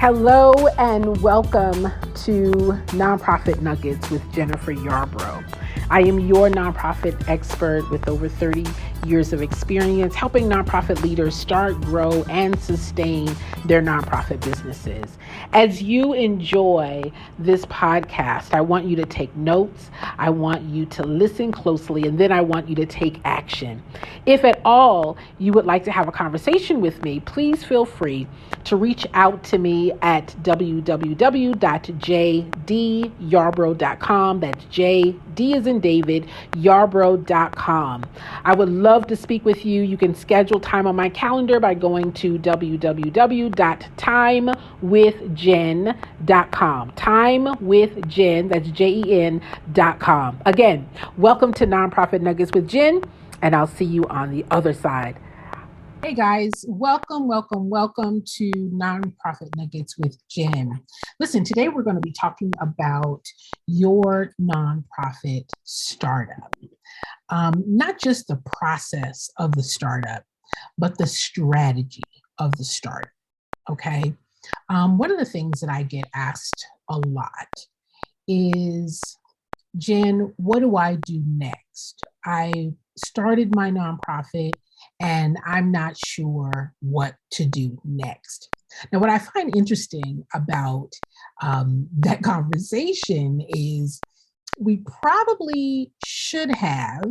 Hello and welcome to Nonprofit Nuggets with Jennifer Yarbrough. I am your nonprofit expert with over 30 years of experience helping nonprofit leaders start, grow, and sustain their nonprofit businesses. As you enjoy this podcast, I want you to take notes. I want you to listen closely, and then I want you to take action. If at all you would like to have a conversation with me, please feel free to reach out to me at www.jdyarbrough.com. That's JD as in David, Yarbrough.com. I would love to speak with you. You can schedule time on my calendar by going to www.timewithjen.com. Timewithjen, that's JEN.com. Again, welcome to Nonprofit Nuggets with Jen, and I'll see you on the other side. Hey guys, welcome to Nonprofit Nuggets with Jen. Listen, today we're going to be talking about your nonprofit startup. Not just the process of the startup, but the strategy of the startup, okay? One of the things that I get asked a lot is, Jen, what do I do next? I started my nonprofit and I'm not sure what to do next. Now, what I find interesting about that conversation is we probably should have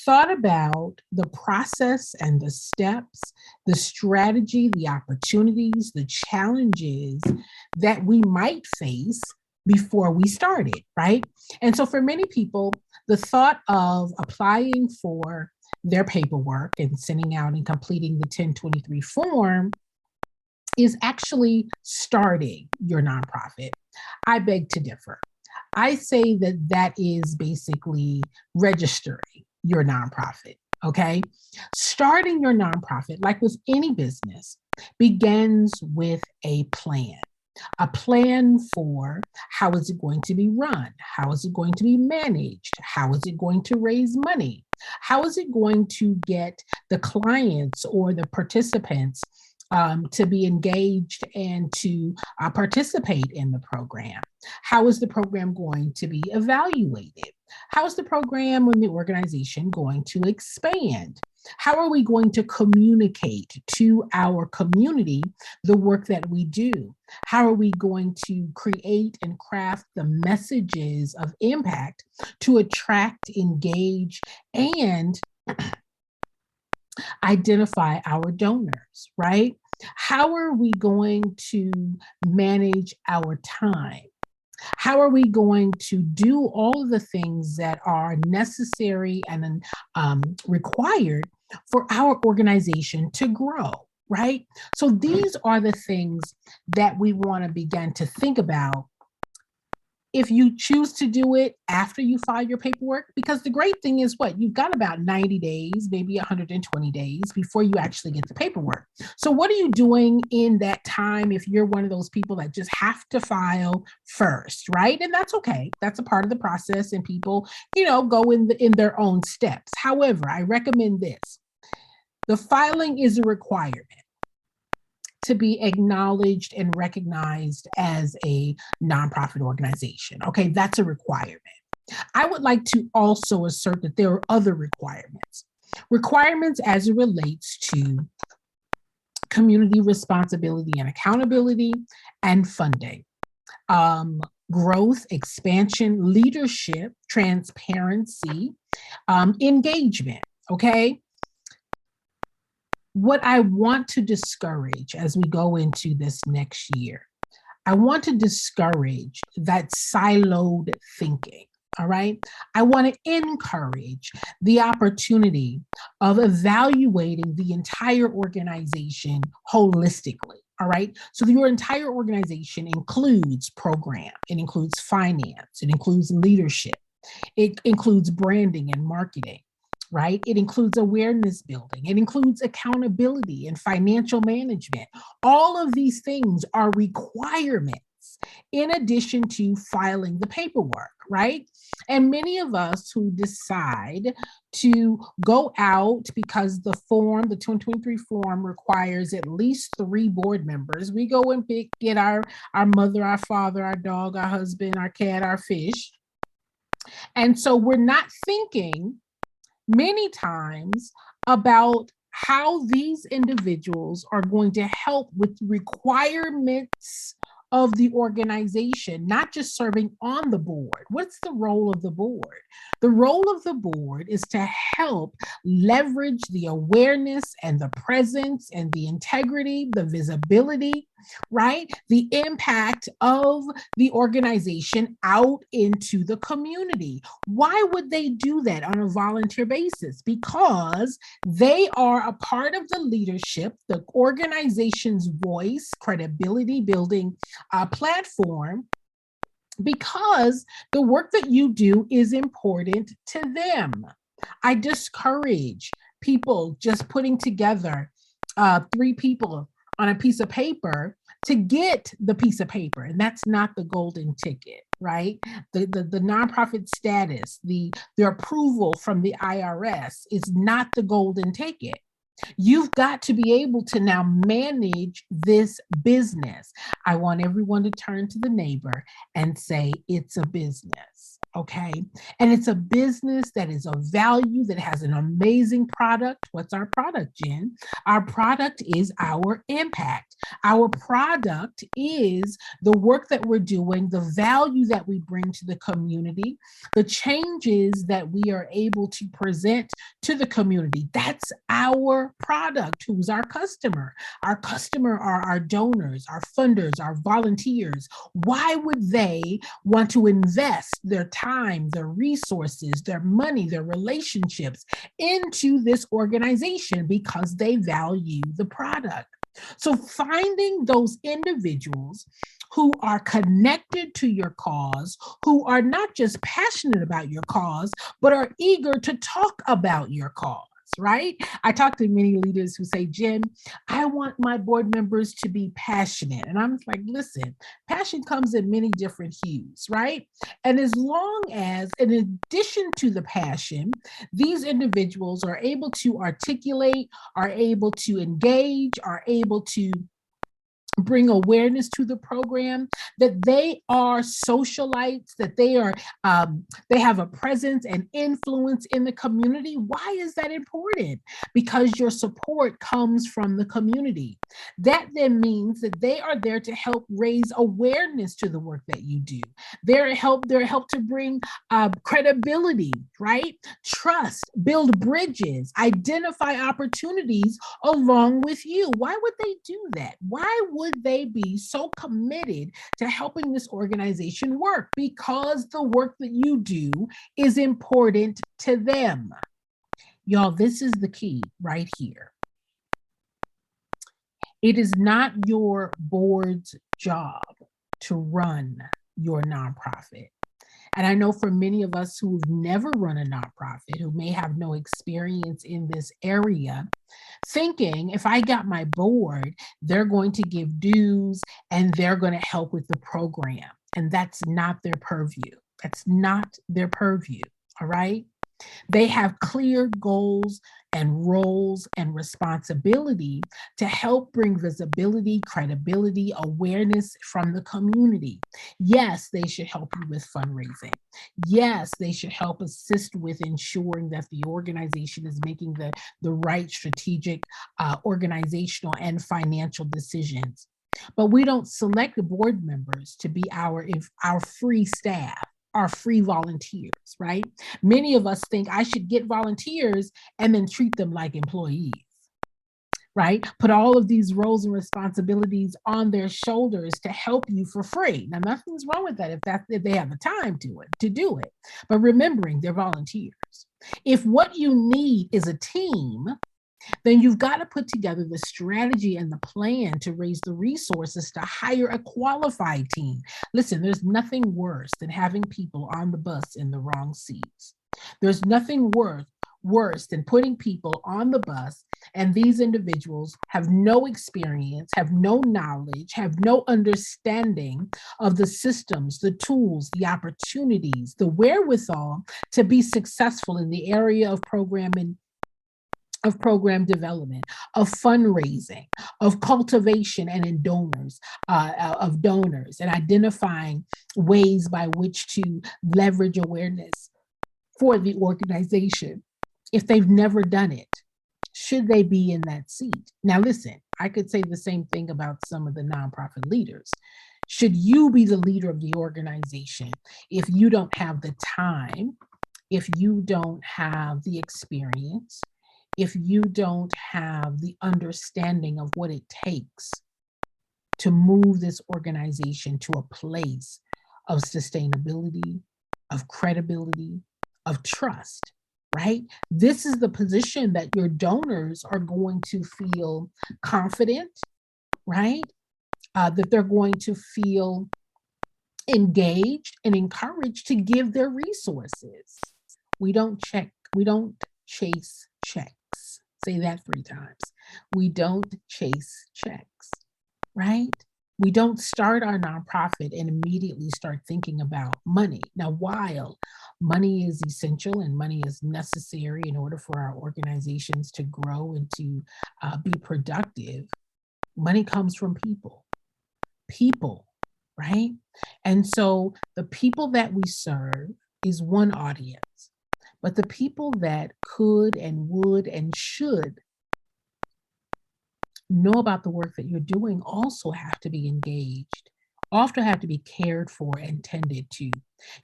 thought about the process and the steps, the strategy, the opportunities, the challenges that we might face before we started, right? And so for many people, the thought of applying for their paperwork and sending out and completing the 1023 form is actually starting your nonprofit. I beg to differ. I say that that is basically registering your nonprofit, okay? Starting your nonprofit, like with any business, begins with a plan. A plan for how is it going to be run? How is it going to be managed? How is it going to raise money? How is it going to get the clients or the participants to be engaged and to participate in the program? How is the program going to be evaluated? How is the program and the organization going to expand? How are we going to communicate to our community the work that we do? How are we going to create and craft the messages of impact to attract, engage, and identify our donors, right? How are we going to manage our time? How are we going to do all of the things that are necessary and required for our organization to grow, right? So these are the things that we want to begin to think about if you choose to do it after you file your paperwork, because the great thing is what? You've got about 90 days, maybe 120 days before you actually get the paperwork. So what are you doing in that time if you're one of those people that just have to file first, right? And that's okay. That's a part of the process, and people, go in their own steps. However, I recommend this. The filing is a requirement to be acknowledged and recognized as a nonprofit organization. Okay, that's a requirement. I would like to also assert that there are other requirements. Requirements as it relates to community responsibility and accountability and funding. Growth, expansion, leadership, transparency, engagement, okay? What I want to discourage as we go into this next year, I want to discourage that siloed thinking, all right? I want to encourage the opportunity of evaluating the entire organization holistically, all right? So your entire organization includes program, it includes finance, it includes leadership, it includes branding and marketing, right? It includes awareness building. It includes accountability and financial management. All of these things are requirements in addition to filing the paperwork, right? And many of us who decide to go out because the 2023 form requires at least 3 board members. We go and get our mother, our father, our dog, our husband, our cat, our fish. And so we're not thinking many times about how these individuals are going to help with requirements of the organization, not just serving on the board. What's the role of the board? The role of the board is to help leverage the awareness and the presence and the integrity, the visibility, right? The impact of the organization out into the community. Why would they do that on a volunteer basis? Because they are a part of the leadership, the organization's voice, credibility building platform, because the work that you do is important to them. I discourage people just putting together 3 people on a piece of paper to get the piece of paper. And that's not the golden ticket, right? The nonprofit status, the approval from the IRS is not the golden ticket. You've got to be able to now manage this business. I want everyone to turn to the neighbor and say, it's a business. Okay. And it's a business that is of value, that has an amazing product. What's our product, Jen? Our product is our impact. Our product is the work that we're doing, the value that we bring to the community, the changes that we are able to present to the community. That's our product. Who's our customer? Our customer are our donors, our funders, our volunteers. Why would they want to invest their time, their resources, their money, their relationships into this organization? Because they value the product. So finding those individuals who are connected to your cause, who are not just passionate about your cause, but are eager to talk about your cause. Right? I talk to many leaders who say, Jen, I want my board members to be passionate. And I'm like, listen, passion comes in many different hues, right? And as long as, in addition to the passion, these individuals are able to articulate, are able to engage, are able to bring awareness to the program, that they are socialites, that they have a presence and influence in the community. Why is that important? Because your support comes from the community. That then means that they are there to help raise awareness to the work that you do. They're help to bring credibility, right? Trust, build bridges, identify opportunities along with you. Why would they do that? Why would they be so committed to helping this organization work? Because the work that you do is important to them. Y'all, this is the key right here. It is not your board's job to run your nonprofit. And I know for many of us who've never run a nonprofit, who may have no experience in this area, thinking if I got my board, they're going to give dues and they're going to help with the program. And that's not their purview. That's not their purview. All right. They have clear goals and roles and responsibility to help bring visibility, credibility, awareness from the community. Yes, they should help you with fundraising. Yes, they should help assist with ensuring that the organization is making the right strategic, organizational, and financial decisions. But we don't select the board members to be our free staff, are free volunteers, right? Many of us think I should get volunteers and then treat them like employees, right? Put all of these roles and responsibilities on their shoulders to help you for free. Now, nothing's wrong with that if they have the time to do it. But remembering they're volunteers. If what you need is a team, then you've got to put together the strategy and the plan to raise the resources to hire a qualified team. Listen, there's nothing worse than having people on the bus in the wrong seats. There's nothing worse worse than putting people on the bus and these individuals have no experience, have no knowledge, have no understanding of the systems, the tools, the opportunities, the wherewithal to be successful in the area of programming, of program development, of fundraising, of cultivation and in donors, of donors, and identifying ways by which to leverage awareness for the organization. If they've never done it, should they be in that seat? Now, listen, I could say the same thing about some of the nonprofit leaders. Should you be the leader of the organization if you don't have the time, if you don't have the experience, if you don't have the understanding of what it takes to move this organization to a place of sustainability, of credibility, of trust, right? This is the position that your donors are going to feel confident, right? That they're going to feel engaged and encouraged to give their resources. We don't chase checks. Say that 3 times. We don't chase checks, right? We don't start our nonprofit and immediately start thinking about money. Now, while money is essential and money is necessary in order for our organizations to grow and to be productive, money comes from people, right? And so the people that we serve is one audience, but the people that could and would and should know about the work that you're doing also have to be engaged, also have to be cared for and tended to.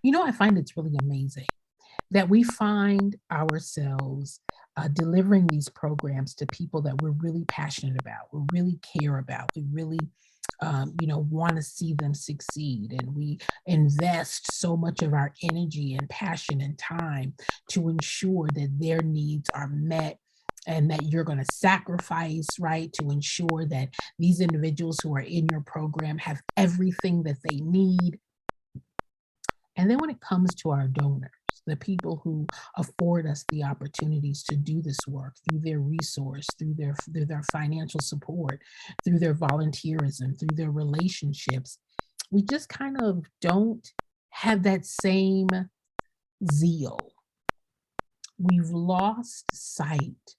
You know, I find it's really amazing that we find ourselves delivering these programs to people that we're really passionate about, we really care about, we really want to see them succeed. And we invest so much of our energy and passion and time to ensure that their needs are met and that you're going to sacrifice, right, to ensure that these individuals who are in your program have everything that they need. And then when it comes to our donors, the people who afford us the opportunities to do this work through their resource, through their financial support, through their volunteerism, through their relationships, we just kind of don't have that same zeal. We've lost sight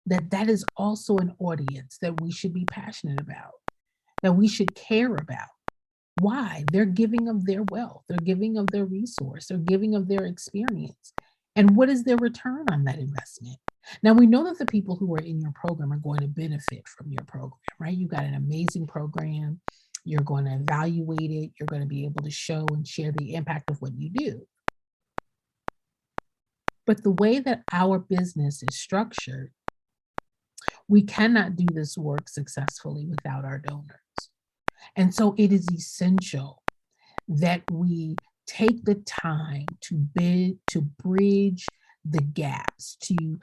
that that is also an audience that we should be passionate about, that we should care about. Why? They're giving of their wealth, they're giving of their resource, they're giving of their experience. And what is their return on that investment? Now, we know that the people who are in your program are going to benefit from your program, right? You've got an amazing program. You're going to evaluate it. You're going to be able to show and share the impact of what you do. But the way that our business is structured, we cannot do this work successfully without our donors. And so it is essential that we take the time to bridge the gaps, to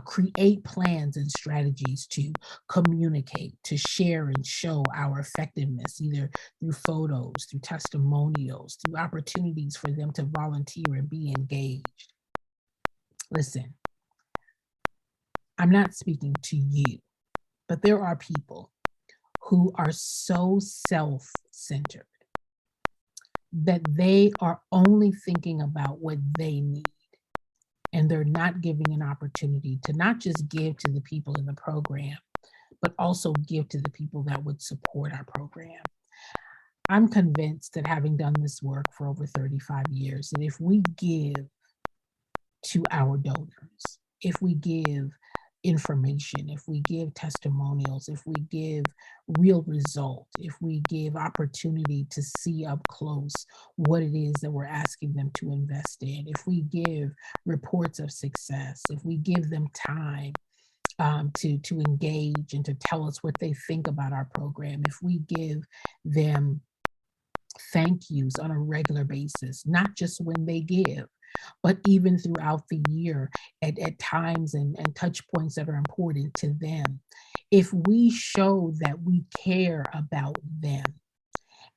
create plans and strategies to communicate, to share and show our effectiveness, either through photos, through testimonials, through opportunities for them to volunteer and be engaged. Listen, I'm not speaking to you, but there are people who are so self-centered that they are only thinking about what they need. And they're not giving an opportunity to not just give to the people in the program, but also give to the people that would support our program. I'm convinced that, having done this work for over 35 years, that if we give to our donors, if we give information, if we give testimonials, if we give real result, if we give opportunity to see up close what it is that we're asking them to invest in, if we give reports of success, if we give them time to engage and to tell us what they think about our program, if we give them thank yous on a regular basis, not just when they give, but even throughout the year at times and touch points that are important to them. If we show that we care about them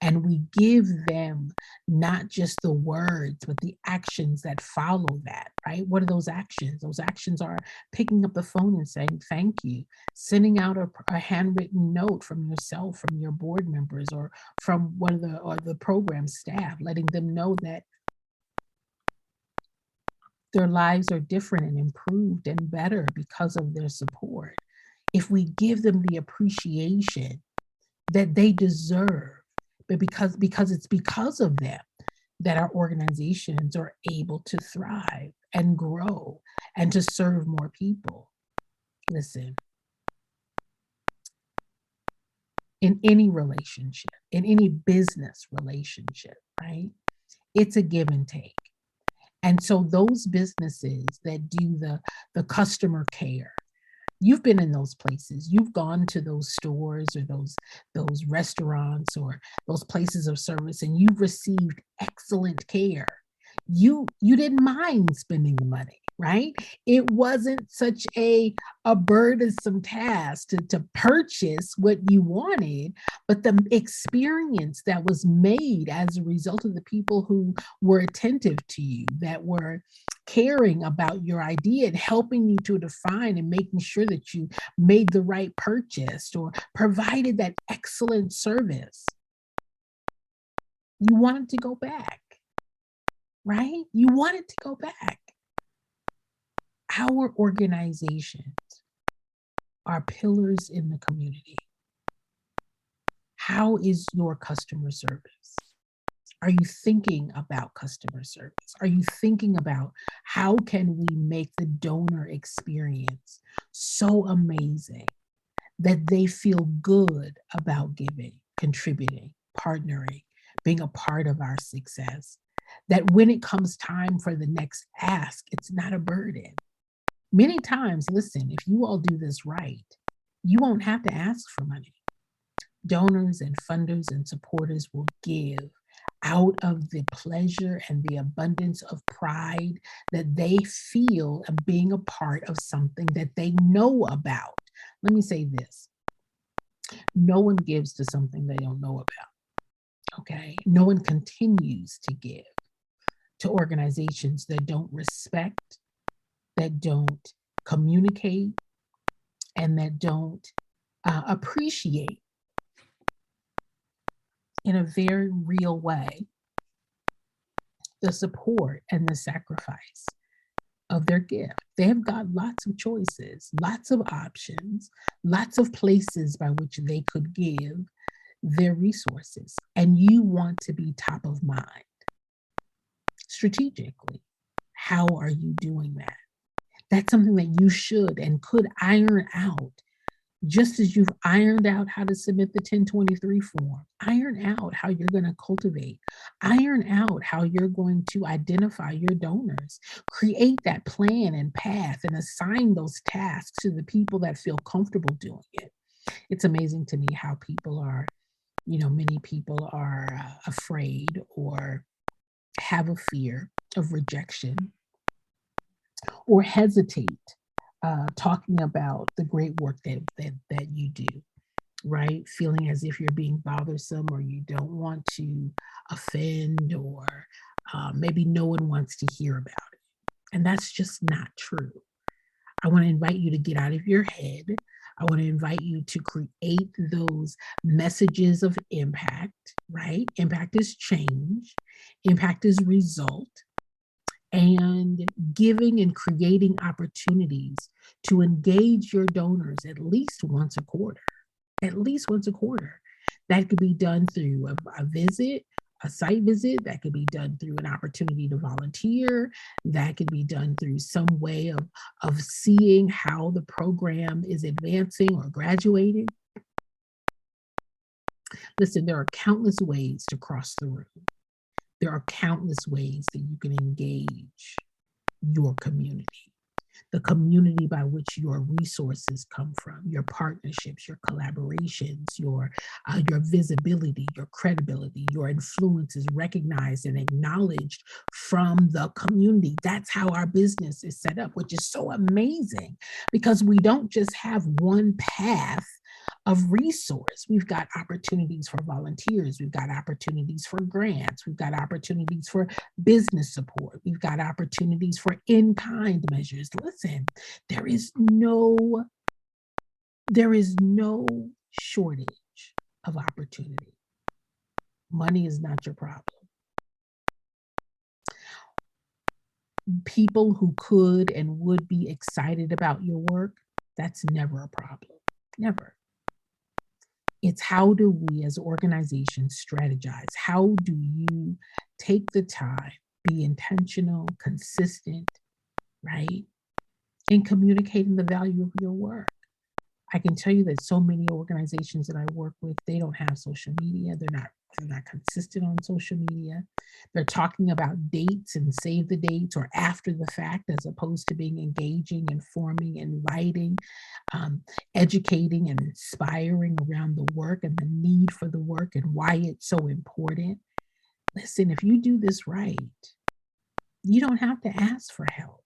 And we give them not just the words, but the actions that follow that, right? What are those actions? Those actions are picking up the phone and saying, thank you, sending out a handwritten note from yourself, from your board members, or from one of the program staff, letting them know that their lives are different and improved and better because of their support. If we give them the appreciation that they deserve, but because it's because of them that our organizations are able to thrive and grow and to serve more people. Listen, in any relationship, in any business relationship, right? It's a give and take. And so those businesses that do the customer care, you've been in those places, you've gone to those stores or those restaurants or those places of service, and you've received excellent care. You didn't mind spending the money, right? It wasn't such a burdensome task to purchase what you wanted, but the experience that was made as a result of the people who were attentive to you, that were caring about your idea and helping you to define and making sure that you made the right purchase or provided that excellent service. You wanted to go back, right? You wanted to go back. Our organizations are pillars in the community. How is your customer service? Are you thinking about customer service? Are you thinking about how can we make the donor experience so amazing that they feel good about giving, contributing, partnering, being a part of our success? That when it comes time for the next ask, it's not a burden. Many times, listen, if you all do this right, you won't have to ask for money. Donors and funders and supporters will give out of the pleasure and the abundance of pride that they feel of being a part of something that they know about. Let me say this. No one gives to something they don't know about, okay? No one continues to give to organizations that don't respect, that don't communicate, and that don't appreciate in a very real way the support and the sacrifice of their gift. They have got lots of choices, lots of options, lots of places by which they could give their resources. And you want to be top of mind strategically. How are you doing that? That's something that you should and could iron out, just as you've ironed out how to submit the 1023 form. Iron out how you're going to cultivate. Iron out how you're going to identify your donors. Create that plan and path and assign those tasks to the people that feel comfortable doing it. It's amazing to me how people are, many people are afraid or have a fear of rejection or hesitate talking about the great work that you do, right? Feeling as if you're being bothersome or you don't want to offend or maybe no one wants to hear about it. And that's just not true. I want to invite you to get out of your head. I want to invite you to create those messages of impact, right? Impact is change. Impact is result. And giving and creating opportunities to engage your donors at least once a quarter. At least once a quarter. That could be done through a visit, a site visit. That could be done through an opportunity to volunteer. That could be done through some way of seeing how the program is advancing or graduating. Listen, there are countless ways to cross the room. There are countless ways that you can engage your community, the community by which your resources come from, your partnerships, your collaborations, your visibility, your credibility, your influence is recognized and acknowledged from the community. That's how our business is set up, which is so amazing because we don't just have one path of resource. We've got opportunities for volunteers. We've got opportunities for grants. We've got opportunities for business support. We've got opportunities for in-kind measures. Listen, there is no shortage of opportunity. Money is not your problem. People who could and would be excited about your work, that's never a problem. Never. It's how do we as organizations strategize? How do you take the time, be intentional, consistent, right? In communicating the value of your work. I can tell you that so many organizations that I work with, they don't have social media. They're not consistent on social media. They're talking about dates and save the dates or after the fact, as opposed to being engaging, informing, inviting, educating and inspiring around the work and the need for the work and why it's so important. Listen, if you do this right, you don't have to ask for help.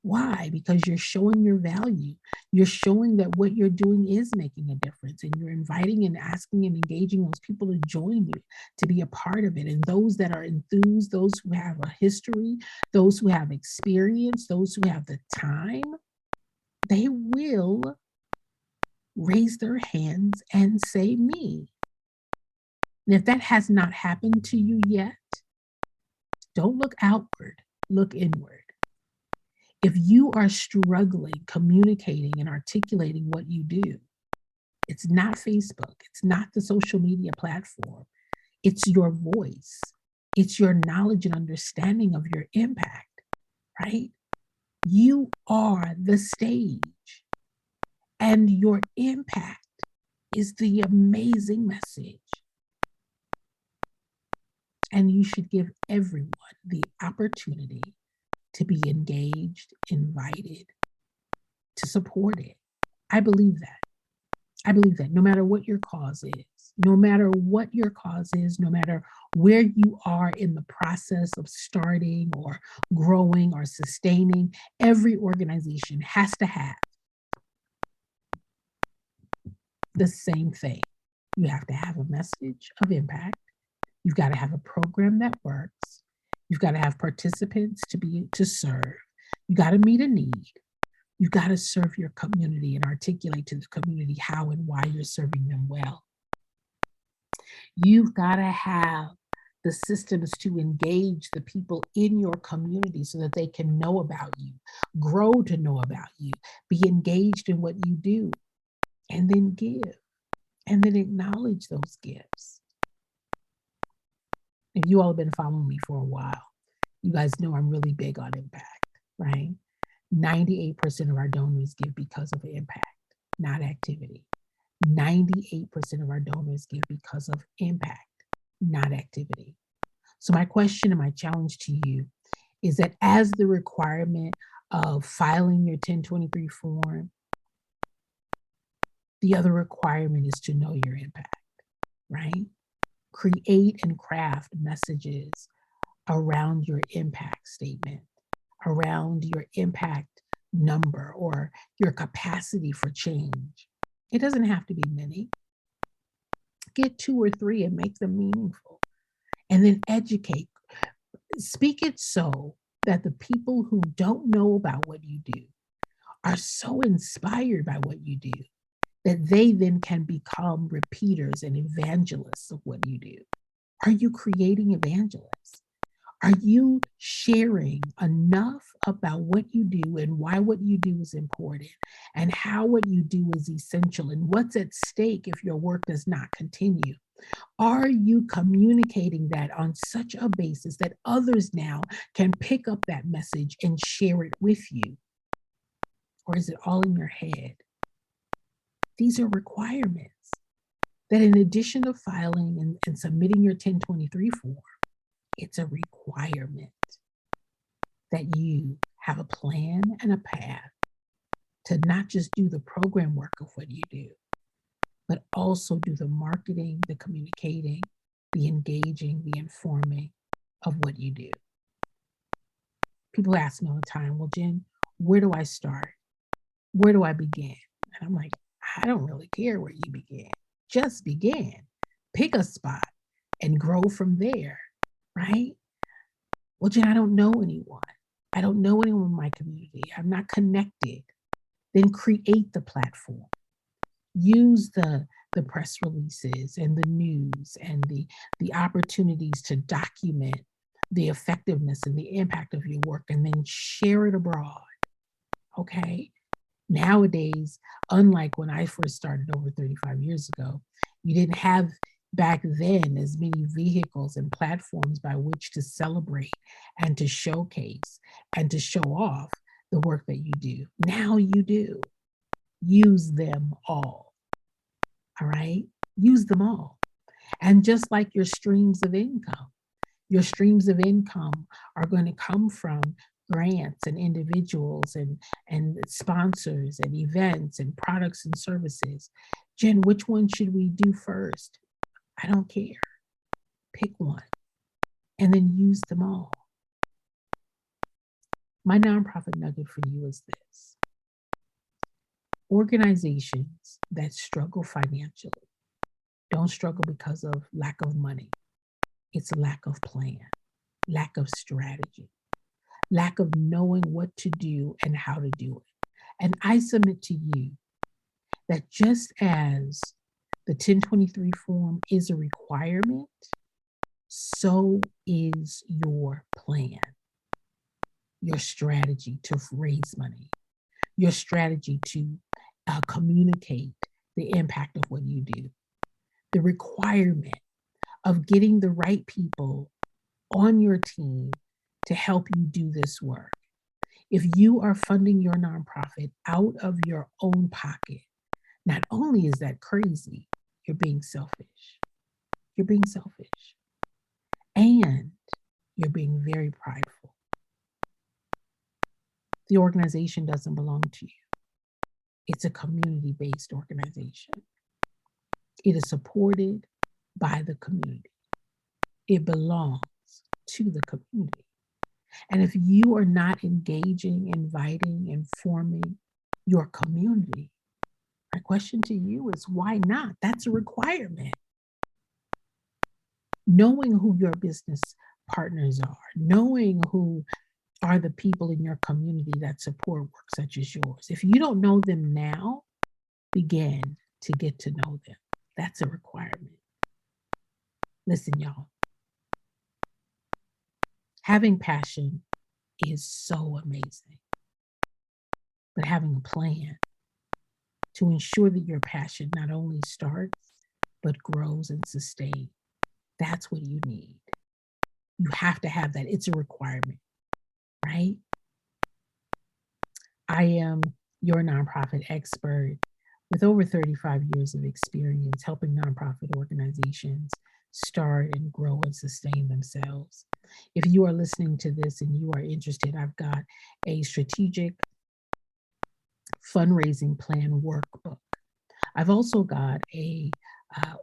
Why? Because you're showing your value. You're showing that what you're doing is making a difference, and you're inviting and asking and engaging those people to join you, to be a part of it. And those that are enthused, those who have a history, those who have experience, those who have the time, they will raise their hands and say me. And if that has not happened to you yet, don't look outward, look inward. If you are struggling communicating and articulating what you do, it's not Facebook, it's not the social media platform, it's your voice, it's your knowledge and understanding of your impact, right? You are the stage, and your impact is the amazing message. And you should give everyone the opportunity to be engaged, invited, to support it. I believe that. I believe that no matter what your cause is, no matter what your cause is, no matter where you are in the process of starting or growing or sustaining, every organization has to have the same thing. You have to have a message of impact. You've got to have a program that works. You've got to have participants to serve. You got to meet a need. You've got to serve your community and articulate to the community how and why you're serving them well. You've got to have the systems to engage the people in your community so that they can know about you, grow to know about you, be engaged in what you do, and then give, and then acknowledge those gifts. If you all have been following me for a while, you guys know I'm really big on impact, right? 98% of our donors give because of impact, not activity. 98% of our donors give because of impact, not activity. So my question and my challenge to you is that as the requirement of filing your 1023 form, the other requirement is to know your impact, right? Create and craft messages around your impact statement, around your impact number or your capacity for change. It doesn't have to be many. Get 2 or 3 and make them meaningful. And then educate. Speak it so that the people who don't know about what you do are so inspired by what you do that they then can become repeaters and evangelists of what you do. Are you creating evangelists? Are you sharing enough about what you do and why what you do is important and how what you do is essential and what's at stake if your work does not continue? Are you communicating that on such a basis that others now can pick up that message and share it with you? Or is it all in your head? These are requirements that in addition to filing and submitting your 1023 form, it's a requirement that you have a plan and a path to not just do the program work of what you do, but also do the marketing, the communicating, the engaging, the informing of what you do. People ask me all the time, well, Jen, where do I start? Where do I begin? And I'm like, I don't really care where you began. Just begin. Pick a spot and grow from there, right? Well, Jen, I don't know anyone. I don't know anyone in my community. I'm not connected. Then create the platform. Use the press releases and the news and the opportunities to document the effectiveness and the impact of your work, and then share it abroad. Okay. Nowadays, unlike when I first started over 35 years ago, you didn't have back then as many vehicles and platforms by which to celebrate and to showcase and to show off the work that you do. Now you do. Use them all. All right? Use them all. And just like your streams of income are going to come from grants and individuals and sponsors and events and products and services. Jen, which one should we do first? I don't care. Pick one and then use them all. My nonprofit nugget for you is this. Organizations that struggle financially don't struggle because of lack of money. It's lack of plan, lack of strategy, lack of knowing what to do and how to do it. And I submit to you that just as the 1023 form is a requirement, so is your plan, your strategy to raise money, your strategy to communicate the impact of what you do, the requirement of getting the right people on your team to help you do this work. If you are funding your nonprofit out of your own pocket, not only is that crazy, you're being selfish. You're being selfish. And you're being very prideful. The organization doesn't belong to you. It's a community-based organization. It is supported by the community. It belongs to the community. And if you are not engaging, inviting, informing your community, my question to you is why not? That's a requirement. Knowing who your business partners are, knowing who are the people in your community that support work such as yours. If you don't know them now, begin to get to know them. That's a requirement. Listen, y'all. Having passion is so amazing. But having a plan to ensure that your passion not only starts, but grows and sustains, that's what you need. You have to have that. It's a requirement, right? I am your nonprofit expert with over 35 years of experience helping nonprofit organizations start and grow and sustain themselves. If you are listening to this and you are interested, I've got a strategic fundraising plan workbook. I've also got a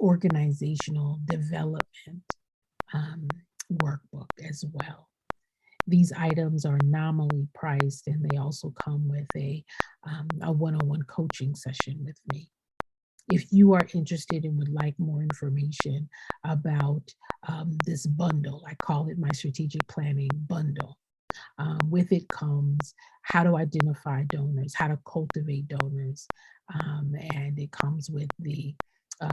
organizational development workbook as well. These items are nominally priced, and they also come with a one-on-one coaching session with me. If you are interested and would like more information about this bundle, I call it my strategic planning bundle. With it comes how to identify donors, how to cultivate donors, and it comes with the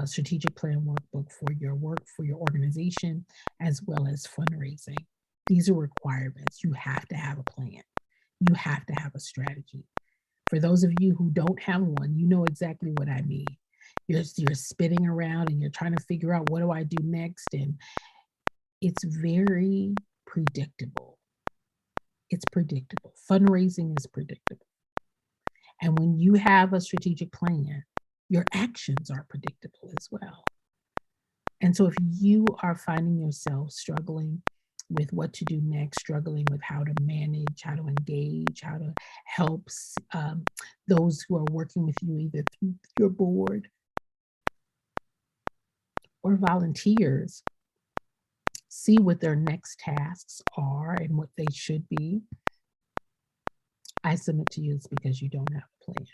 strategic plan workbook for your work, for your organization, as well as fundraising. These are requirements. You have to have a plan. You have to have a strategy. For those of you who don't have one, you know exactly what I mean. You're spinning around and you're trying to figure out what do I do next, and it's very predictable. It's predictable. Fundraising is predictable. And when you have a strategic plan, your actions are predictable as well. And so if you are finding yourself struggling with what to do next, struggling with how to manage, how to engage, how to help those who are working with you, either through your board or volunteers, see what their next tasks are and what they should be, I submit to you it's because you don't have a plan.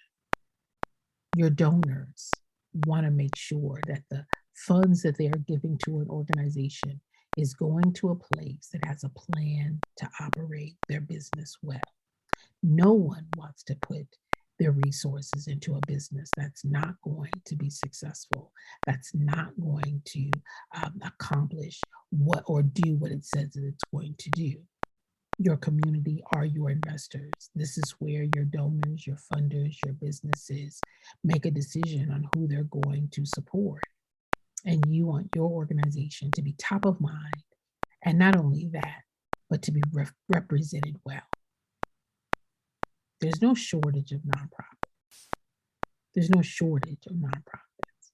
Your donors want to make sure that the funds that they are giving to an organization is going to a place that has a plan to operate their business well. No one wants to put their resources into a business that's not going to be successful, that's not going to accomplish what or do what it says that it's going to do. Your community are your investors. This is where your donors, your funders, your businesses make a decision on who they're going to support. And you want your organization to be top of mind. And not only that, but to be represented well. There's no shortage of nonprofits. There's no shortage of nonprofits.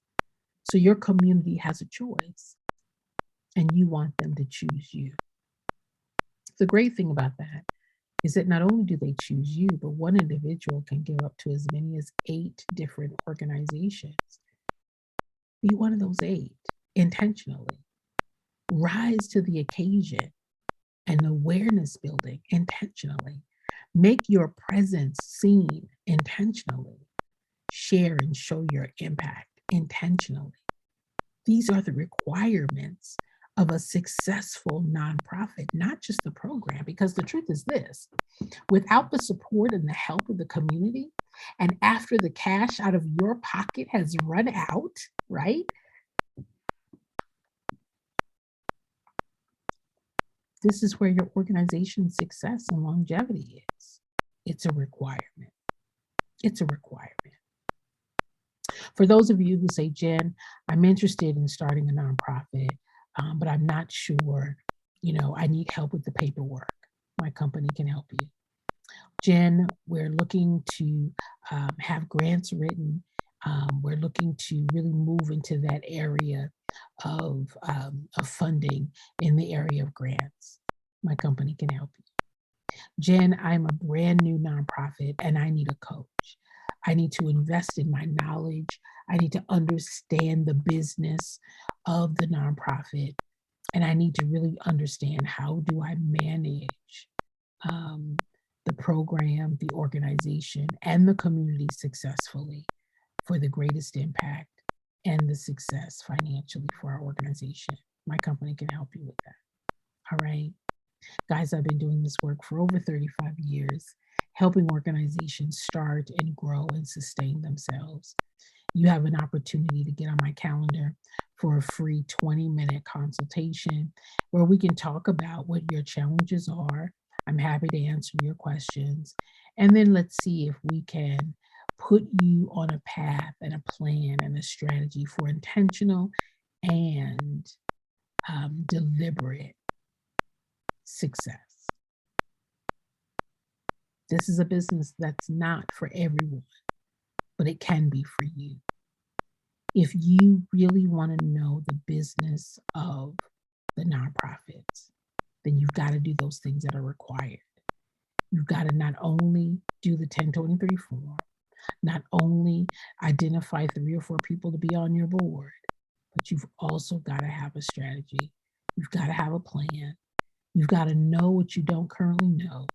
So your community has a choice, and you want them to choose you. The great thing about that is that not only do they choose you, but one individual can give up to as many as 8 different organizations. Be one of those 8 intentionally. Rise to the occasion and awareness building intentionally. Make your presence seen intentionally. Share and show your impact intentionally. These are the requirements of a successful nonprofit, not just the program, because the truth is this: without the support and the help of the community, and after the cash out of your pocket has run out, right? This is where your organization's success and longevity is. It's a requirement. It's a requirement. For those of you who say, Jen, I'm interested in starting a nonprofit, but I'm not sure, I need help with the paperwork. My company can help you. Jen, we're looking to have grants written. We're looking to really move into that area of funding in the area of grants. My company can help you. Jen, I'm a brand new nonprofit and I need a coach. I need to invest in my knowledge. I need to understand the business of the nonprofit. And I need to really understand, how do I manage the program, the organization, and the community successfully for the greatest impact and the success financially for our organization. My company can help you with that. All right. Guys, I've been doing this work for over 35 years, helping organizations start and grow and sustain themselves. You have an opportunity to get on my calendar for a free 20-minute consultation where we can talk about what your challenges are. I'm happy to answer your questions. And then let's see if we can put you on a path and a plan and a strategy for intentional and deliberate success. This is a business that's not for everyone, but it can be for you. If you really want to know the business of the nonprofits, then you've got to do those things that are required. You've got to not only do the 1023 form, not only identify 3 or 4 people to be on your board, but you've also got to have a strategy. You've got to have a plan. You've got to know what you don't currently know.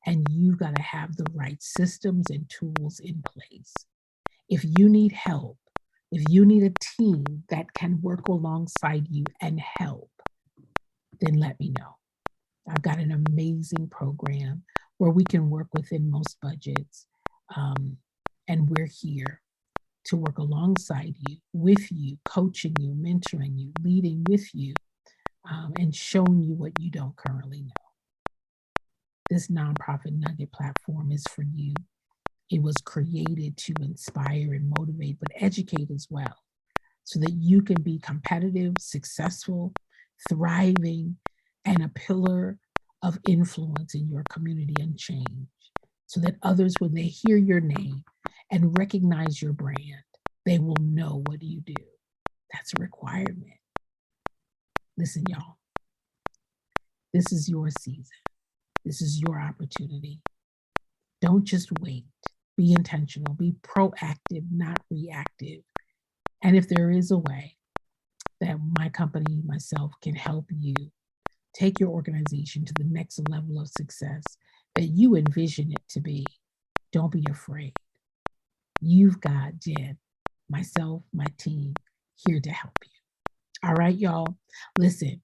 And you've got to have the right systems and tools in place. If you need help, if you need a team that can work alongside you and help, then let me know. I've got an amazing program where we can work within most budgets. And we're here to work alongside you, with you, coaching you, mentoring you, leading with you, and showing you what you don't currently know. This nonprofit nugget platform is for you. It was created to inspire and motivate, but educate as well, so that you can be competitive, successful, thriving, and a pillar of influence in your community and change, so that others, when they hear your name and recognize your brand, they will know what you do. That's a requirement. Listen, y'all, this is your season. This is your opportunity. Don't just wait. Be intentional. Be proactive, not reactive. And if there is a way that my company, myself, can help you take your organization to the next level of success that you envision it to be, don't be afraid. you've got Jen, myself, my team here to help you. All right, y'all. Listen,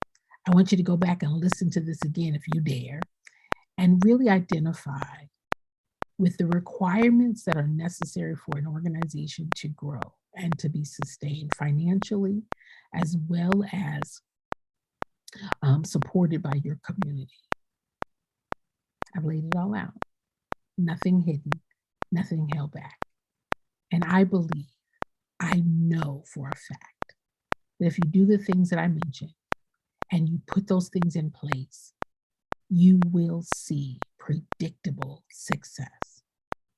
I want you to go back and listen to this again if you dare, and really identify with the requirements that are necessary for an organization to grow and to be sustained financially, as well as supported by your community. I've laid it all out. Nothing hidden, nothing held back. And I believe, I know for a fact, that if you do the things that I mentioned and you put those things in place, you will see predictable success.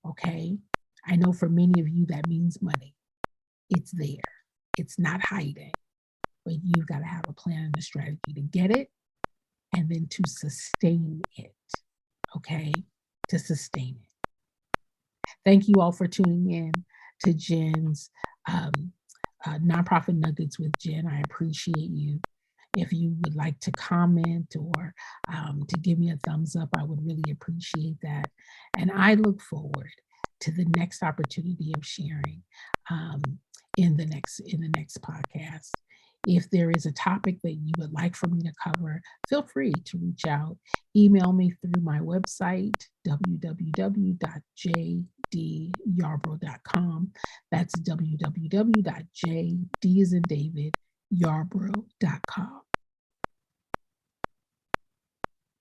Okay? I know for many of you that means money. It's there. It's not hiding. But you've got to have a plan and a strategy to get it and then to sustain it. Okay? To sustain it. Thank you all for tuning in to Jen's Nonprofit Nuggets with Jen. I appreciate you. If you would like to comment or to give me a thumbs up, I would really appreciate that. And I look forward to the next opportunity of sharing in the next podcast. If there is a topic that you would like for me to cover, feel free to reach out. Email me through my website, www.jdyarbrough.com. That's www.jd as in David, Yarbrough.com.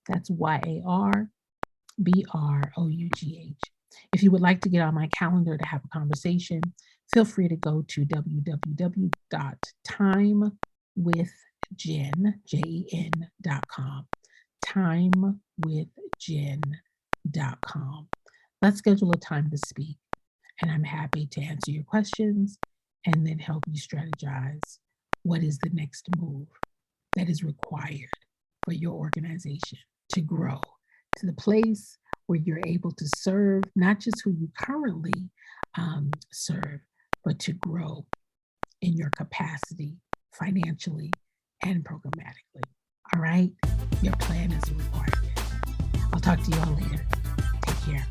That's YARBROUGH. If you would like to get on my calendar to have a conversation, feel free to go to timewithjen.com. timewithjen.com. Let's schedule a time to speak, and I'm happy to answer your questions and then help you strategize what is the next move that is required for your organization to grow to the place where you're able to serve not just who you currently serve, but to grow in your capacity financially and programmatically. All right? Your plan is a requirement. I'll talk to you all later. Take care.